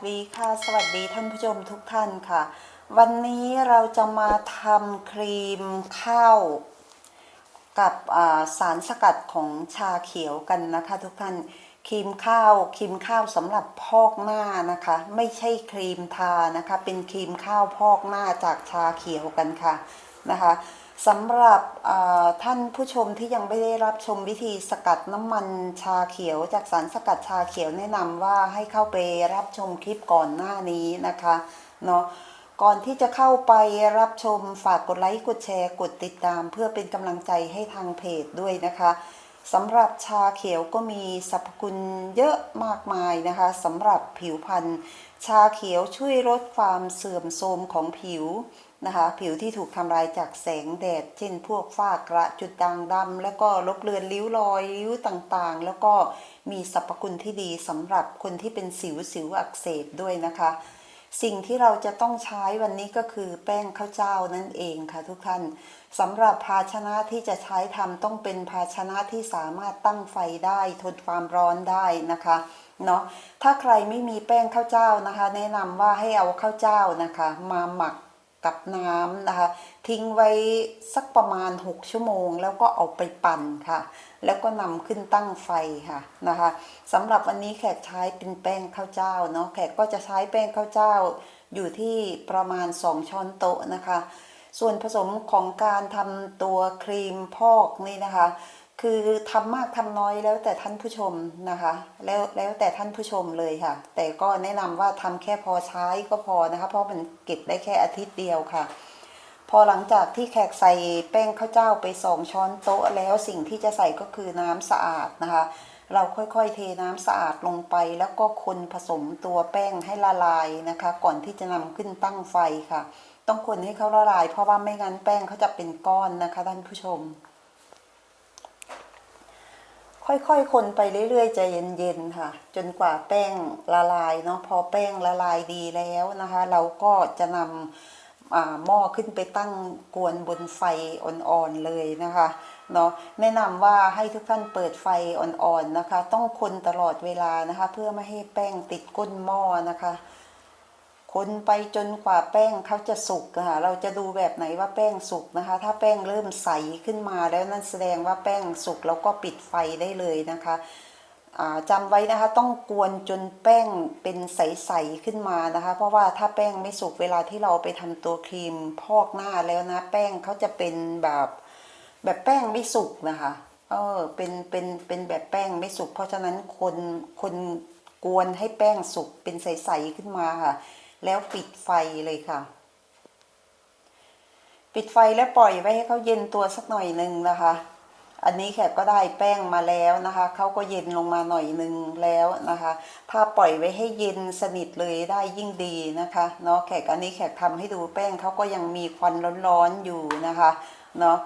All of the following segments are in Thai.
ดีค่ะสวัสดีท่านผู้ชมทุกท่านค่ะวันนี้เราจะมาทำครีมข้าวกับสารสกัดของชาเขียวกันนะคะทุกท่านครีมข้าวสำหรับพอกหน้านะคะไม่ใช่ครีมทานะคะเป็นครีมข้าวพอกหน้าจากชาเขียวกันค่ะนะคะสำหรับท่านผู้ชมที่ยังไม่ได้รับชมวิธีสกัดน้ำมันชาเขียวจากสารสกัดชาเขียวแนะนำว่าให้เข้าไปรับชมคลิปก่อนหน้านี้นะคะเนาะก่อนที่จะเข้าไปรับชมฝากกดไลค์กดแชร์กดติดตามเพื่อเป็นกำลังใจให้ทางเพจด้วยนะคะสำหรับชาเขียวก็มีสรรพคุณเยอะมากมายนะคะสำหรับผิวพรรณชาเขียวช่วยลดความเสื่อมโทรมของผิวนะคะผิวที่ถูกทำลายจากแสงแดดเช่นพวกฝ้ากระจุดด่างดำแล้วก็ลบเลือนริ้วรอยริ้วต่างๆแล้วก็มีสรรพคุณที่ดีสำหรับคนที่เป็นสิวอักเสบด้วยนะคะสิ่งที่เราจะต้องใช้วันนี้ก็คือแป้งข้าวเจ้านั่นเองค่ะทุกท่านสำหรับภาชนะที่จะใช้ทำต้องเป็นภาชนะที่สามารถตั้งไฟได้ทนความร้อนได้นะคะเนาะถ้าใครไม่มีแป้งข้าวเจ้านะคะแนะนำว่าให้เอาข้าวเจ้านะคะมาหมักกับน้ำนะคะทิ้งไว้สักประมาณ6ชั่วโมงแล้วก็เอาไปปั่นค่ะแล้วก็นำขึ้นตั้งไฟค่ะนะคะสำหรับวันนี้แขกใช้เป็นแป้งข้าวเจ้าเนาะแขกก็จะใช้แป้งข้าวเจ้าอยู่ที่ประมาณ2ช้อนโต๊ะนะคะส่วนผสมของการทำตัวครีมพอกนี่นะคะคือทำมากทำน้อยแล้วแต่ท่านผู้ชมนะคะแล้วแต่ท่านผู้ชมเลยค่ะแต่ก็แนะนำว่าทำแค่พอใช้ก็พอนะคะเพราะมันเก็บได้แค่อาทิตย์เดียวค่ะพอหลังจากที่แขกใส่แป้งข้าวเจ้าไป2ช้อนโต๊ะแล้วสิ่งที่จะใส่ก็คือน้ำสะอาดนะคะเราค่อยๆเทน้ำสะอาดลงไปแล้วก็คนผสมตัวแป้งให้ละลายนะคะก่อนที่จะนำขึ้นตั้งไฟค่ะต้องคนให้เขาละลายเพราะว่าไม่งั้นแป้งเขาจะเป็นก้อนนะคะท่านผู้ชมค่อยๆคนไปเรื่อยๆใจเย็นๆค่ะจนกว่าแป้งละลายเนาะพอแป้งละลายดีแล้วนะคะเราก็จะนำหม้อขึ้นไปตั้งกวนบนไฟอ่อนๆเลยนะคะเนาะแนะนำว่าให้ทุกท่านเปิดไฟอ่อนๆนะคะต้องคนตลอดเวลานะคะเพื่อไม่ให้แป้งติดก้นหม้อนะคะคนไปจนกว่าแป้งเขาจะสุกค่ะเราจะดูแบบไหนว่าแป้งสุกนะคะถ้าแป้งเริ่มใสขึ้นมาแล้วนั่นแสดงว่าแป้งสุกแล้วก็ปิดไฟได้เลยนะคะจำไว้นะคะต้องกวนจนแป้งเป็นใสๆขึ้นมานะคะเพราะว่าถ้าแป้งไม่สุกเวลาที่เราไปทำตัวครีมพอกหน้าแล้วนะแป้งเขาจะเป็นแบบแป้งไม่สุกนะคะเป็นแบบแป้งไม่สุกเพราะฉะนั้นคนกวนให้แป้งสุกเป็นใสๆขึ้นมาค่ะแล้วปิดไฟเลยค่ะปิดไฟแล้วปล่อยไว้ให้เขาเย็นตัวสักหน่อยหนึ่งนะคะอันนี้แขกก็ได้แป้งมาแล้วนะคะเขาก็เย็นลงมาหน่อยหนึ่งแล้วนะคะถ้าปล่อยไว้ให้เย็นสนิทเลยได้ยิ่งดีนะคะเนาะแขกอันนี้แขกทำให้ดูแป้งเขาก็ยังมีควันร้อนๆอยู่นะคะเนาะ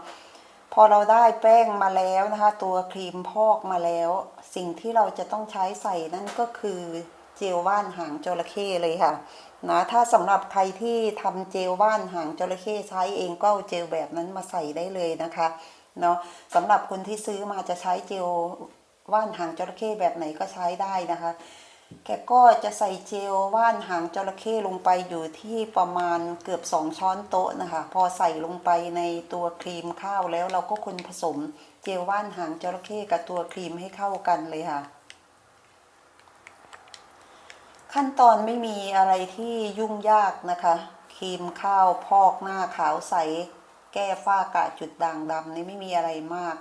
พอเราได้แป้งมาแล้วนะคะตัวครีมพอกมาแล้วสิ่งที่เราจะต้องใช้ใส่นั่นก็คือเจลว่านหางจระเข้เลยค่ะนะถ้าสำหรับใครที่ทำเจลว่านหางจระเข้ใช้เองก็เอาเจลแบบนั้นมาใส่ได้เลยนะคะเนาะสำหรับคนที่ซื้อมาจะใช้เจลว่านหางจระเข้แบบไหนก็ใช้ได้นะคะแกก็จะใส่เจลว่านหางจระเข้ลงไปอยู่ที่ประมาณเกือบ2ช้อนโต๊ะนะคะพอใส่ลงไปในตัวครีมข้าวแล้วเราก็คนผสมเจลว่านหางจระเข้กับตัวครีมให้เข้ากันเลยค่ะขั้นตอนไม่มีอะไรที่ยุ่งยากนะคะครีมข้าวพอกหน้าขาวใสแก้ฝ้ากระจุดด่างดำนี่ไม่มีอะไรมาก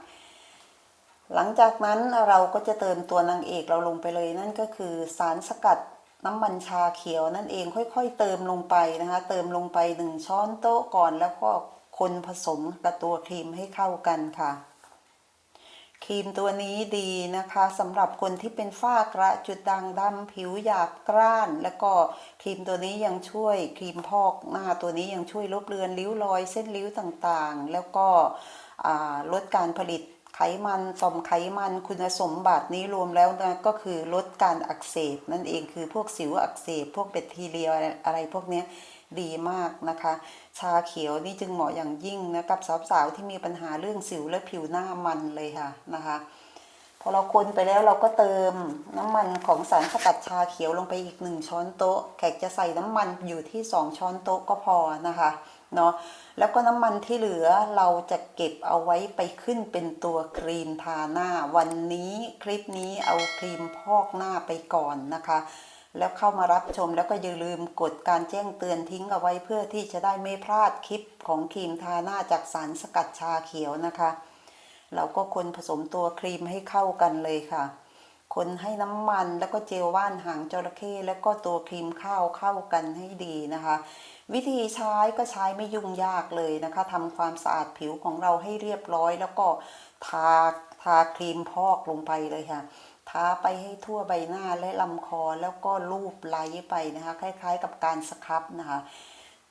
หลังจากนั้นเราก็จะเติมตัวนางเอกเราลงไปเลยนั่นก็คือสารสกัดน้ำมันชาเขียวนั่นเองค่อยๆเติมลงไปนะคะเติมลงไป1ช้อนโต๊ะก่อนแล้วก็คนผสมกับตัวครีมให้เข้ากันค่ะครีมตัวนี้ดีนะคะสำหรับคนที่เป็นฝ้ากระจุดด่างดำผิวหยาบกร้านแล้วก็ครีมตัวนี้ยังช่วยครีมพอกหน้าตัวนี้ยังช่วยลบเลือนริ้วรอยเส้นริ้วต่างๆแล้วก็ลดการผลิตไขมันต่อมไขมันคุณสมบัตินี้รวมแล้วนะก็คือลดการอักเสบนั่นเองคือพวกสิวอักเสบพวกแบคทีเรียอะไรพวกนี้ดีมากนะคะชาเขียวนี่จึงเหมาะอย่างยิ่งนะกับสาวๆที่มีปัญหาเรื่องสิวและผิวหน้ามันเลยค่ะนะคะ พอเราคนไปแล้วเราก็เติมน้ำมันของสารสกัดชาเขียวลงไปอีก1ช้อนโต๊ะแขกจะใส่น้ำมันอยู่ที่2ช้อนโต๊ะก็พอนะคะเนาะแล้วก็น้ำมันที่เหลือเราจะเก็บเอาไว้ไปขึ้นเป็นตัวครีมทาหน้าวันนี้คลิปนี้เอาครีมพอกหน้าไปก่อนนะคะแล้วเข้ามารับชมแล้วก็อย่าลืมกดการแจ้งเตือนทิ้งเอาไว้เพื่อที่จะได้ไม่พลาดคลิปของครีมทาหน้าจากสารสกัดชาเขียวนะคะเราก็คนผสมตัวครีมให้เข้ากันเลยค่ะคนให้น้ำมันแล้วก็เจลว่านหางจระเข้แล้วก็ตัวครีมข้าวเข้ากันให้ดีนะคะวิธีใช้ก็ใช้ไม่ยุ่งยากเลยนะคะทำความสะอาดผิวของเราให้เรียบร้อยแล้วก็ทาครีมพอกลงไปเลยค่ะทาไปให้ทั่วใบหน้าและลำคอแล้วก็ลูบไล้ไปนะคะคล้ายๆกับการสครับนะคะ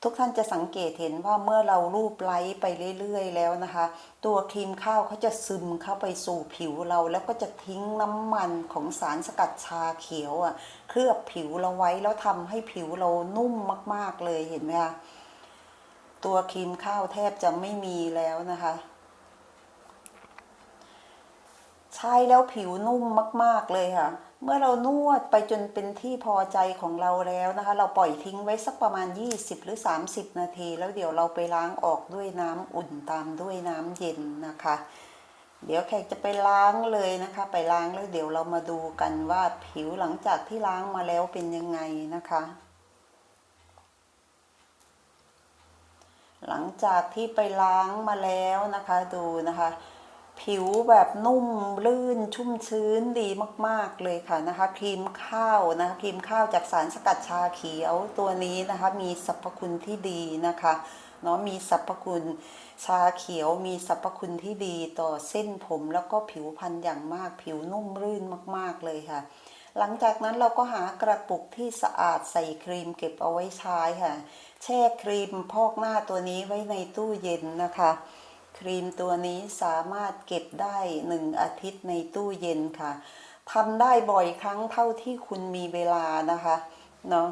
ทุกท่านจะสังเกตเห็นว่าเมื่อเราลูบไล้ไปเรื่อยๆแล้วนะคะตัวครีมข้าวเขาจะซึมเข้าไปสู่ผิวเราแล้วก็จะทิ้งน้ำมันของสารสกัดชาเขียวเคลือบผิวเราไว้แล้วทำให้ผิวเรานุ่มมากๆเลยเห็นไหมคะตัวครีมข้าวแทบจะไม่มีแล้วนะคะใช้แล้วผิวนุ่มมากๆเลยค่ะเมื่อเรานวดไปจนเป็นที่พอใจของเราแล้วนะคะเราปล่อยทิ้งไว้สักประมาณ20หรือ30นาทีแล้วเดี๋ยวเราไปล้างออกด้วยน้ำอุ่นตามด้วยน้ำเย็นนะคะเดี๋ยวแขกจะไปล้างเลยนะคะไปล้างแล้วเดี๋ยวเรามาดูกันว่าผิวหลังจากที่ล้างมาแล้วเป็นยังไงนะคะหลังจากที่ไปล้างมาแล้วนะคะดูนะคะผิวแบบนุ่มลื่นชุ่มชื้นดีมากๆเลยค่ะนะคะครีมข้าวนะคะครีมข้าวจากสารสกัดชาเขียวตัวนี้นะคะมีสรรพคุณที่ดีนะคะเนาะมีสรรพคุณชาเขียวมีสรรพคุณที่ดีต่อเส้นผมแล้วก็ผิวพรรณอย่างมากผิวนุ่มรื่นมากๆเลยค่ะหลังจากนั้นเราก็หากระปุกที่สะอาดใส่ครีมเก็บเอาไว้ใช้ค่ะแช่ครีมพอกหน้าตัวนี้ไว้ในตู้เย็นนะคะครีมตัวนี้สามารถเก็บได้1 อาทิตย์ในตู้เย็นค่ะทำได้บ่อยครั้งเท่าที่คุณมีเวลานะคะเนาะ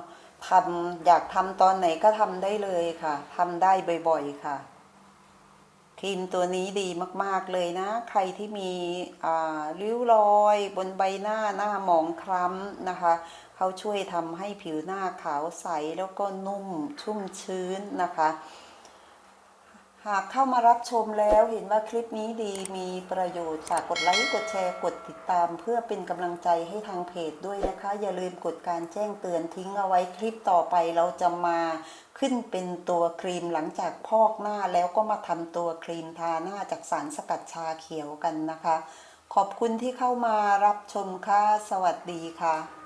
อยากทำตอนไหนก็ทำได้เลยค่ะทำได้บ่อยๆค่ะครีมตัวนี้ดีมากๆเลยนะใครที่มีริ้วรอยบนใบหน้าหมองคล้ำนะคะเขาช่วยทำให้ผิวหน้าขาวใสแล้วก็นุ่มชุ่มชื้นนะคะหากเข้ามารับชมแล้วเห็นว่าคลิปนี้ดีมีประโยชน์ฝากกดไลค์กดแชร์กดติดตามเพื่อเป็นกำลังใจให้ทางเพจด้วยนะคะอย่าลืมกดการแจ้งเตือนทิ้งเอาไว้คลิปต่อไปเราจะมาขึ้นเป็นตัวครีมหลังจากพอกหน้าแล้วก็มาทำตัวครีมทาหน้าจากสารสกัดชาเขียวกันนะคะขอบคุณที่เข้ามารับชมค่ะสวัสดีค่ะ